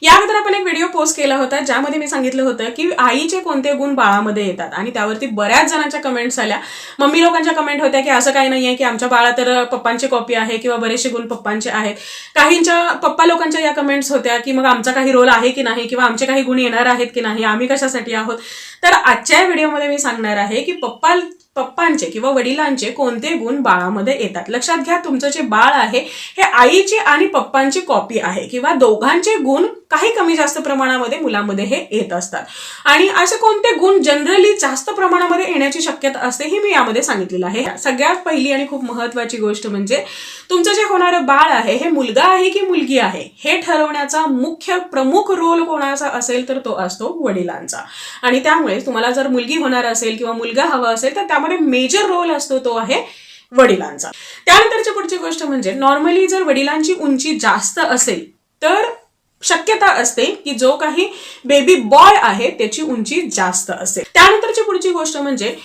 या अगोदर आपण एक व्हिडिओ पोस्ट केला होता ज्यामध्ये मी सांगितलं होतं की आईचे कोणते गुण बाळामध्ये येतात आणि त्यावरती बऱ्याच जणांच्या कमेंट्स आल्या. मम्मी लोकांच्या कमेंट होत्या की असं काही नाहीये की आमच्या बाळा तर पप्पांची कॉपी आहे किंवा बरेचसे गुण पप्पांचे आहेत. काहींच्या पप्पा लोकांच्या या कमेंट्स होत्या की मग आमचा काही रोल आहे की नाही किंवा आमचे काही गुण येणार आहेत की नाही, आम्ही कशासाठी आहोत. तर आजच्या व्हिडिओमध्ये मी सांगणार आहे की पप्पांचे किंवा वडिलांचे कोणते गुण बाळामध्ये येतात. लक्षात घ्या, तुमचं जे बाळ आहे हे आईची आणि पप्पांची कॉपी आहे किंवा दोघांचे गुण काही कमी जास्त प्रमाणामध्ये मुलामध्ये हे येत असतात. आणि असे कोणते गुण जनरली जास्त प्रमाणामध्ये येण्याची शक्यता असते ही मी यामध्ये सांगितलेलं आहे. सगळ्यात पहिली आणि खूप महत्वाची गोष्ट म्हणजे तुमचं जे होणारं बाळ आहे हे मुलगा आहे की मुलगी आहे हे ठरवण्याचा प्रमुख रोल कोणाचा असेल तर तो असतो वडिलांचा. आणि त्यामुळे तुम्हाला जर मुलगी होणार असेल किंवा मुलगा हवा असेल तर त्यामध्ये मेजर रोल असतो तो आहे वडिलांचा. त्यानंतरची पुढची गोष्ट म्हणजे नॉर्मली जर वडिलांची उंची जास्त असेल तर शक्यता असते की जो काही बेबी बॉय आहे त्याची उंची जास्त असेल. त्यानंतरची पुढची गोष्ट म्हणजे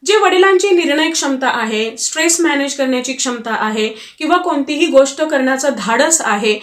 जे वडिलांची निर्णय क्षमता आहे, स्ट्रेस मॅनेज करण्याची क्षमता आहे किंवा कोणतीही गोष्ट करण्याचं धाडस आहे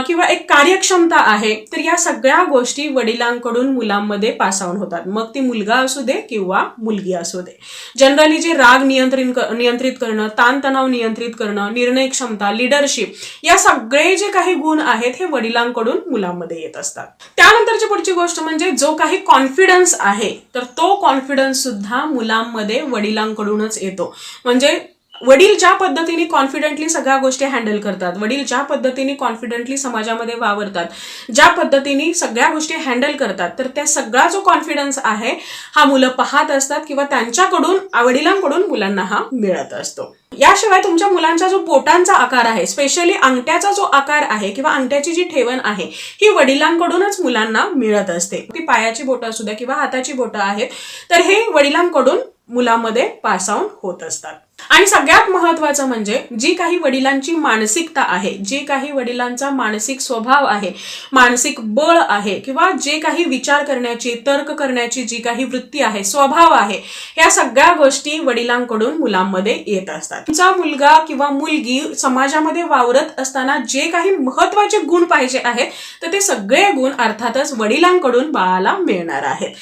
किंवा एक कार्यक्षमता आहे, तर या सगळ्या गोष्टी वडिलांकडून मुलांमध्ये पास आउट होतात. मग ती मुलगा असू दे किंवा मुलगी असू दे. जनरली जे राग नियंत्रित करणं, ताणतणाव नियंत्रित करणं, निर्णय क्षमता, लिडरशिप या सगळे जे काही गुण आहेत हे वडिलांकडून मुलांमध्ये येत असतात. त्यानंतरची पुढची गोष्ट म्हणजे जो काही कॉन्फिडन्स आहे तर तो कॉन्फिडन्स सुद्धा मुलांमध्ये वडिलांकडूनच येतो. म्हणजे वडील ज्या पद्धतीने कॉन्फिडेंटली सगळ्या गोष्टी हँडल करतात, वडील ज्या पद्धतीने कॉन्फिडेंटली समाजामध्ये वावरतात, ज्या पद्धतीने सगळ्या गोष्टी हँडल करतात, तर त्या सगळा जो कॉन्फिडन्स आहे हा मुलं पाहत असतात किंवा त्यांच्याकडून वडिलांकडून मुलांना हा मिळत असतो. याशिवाय तुमच्या मुलांचा जो बोटांचा आकार आहे, स्पेशली अंगठ्याचा जो आकार आहे किंवा अंगठ्याची जी ठेवण आहे ही वडिलांकडूनच मुलांना मिळत असते. ती पायाची बोटं असू द्या किंवा हाताची बोटं आहेत तर हे वडिलांकडून मुलांमध्ये पास आउट होत असतात. आणि सगळ्यात महत्वाचं म्हणजे जी काही वडिलांची मानसिकता आहे, जे काही वडिलांचा मानसिक स्वभाव आहे, मानसिक बळ आहे किंवा जे काही विचार करण्याची, तर्क करण्याची जी काही वृत्ती आहे, स्वभाव आहे, या सगळ्या गोष्टी वडिलांकडून मुलांमध्ये येत असतात. तुमचा मुलगा किंवा मुलगी समाजामध्ये वावरत असताना जे काही महत्वाचे गुण पाहिजे आहेत तर ते सगळे गुण अर्थातच वडिलांकडून बाळाला मिळणार आहेत.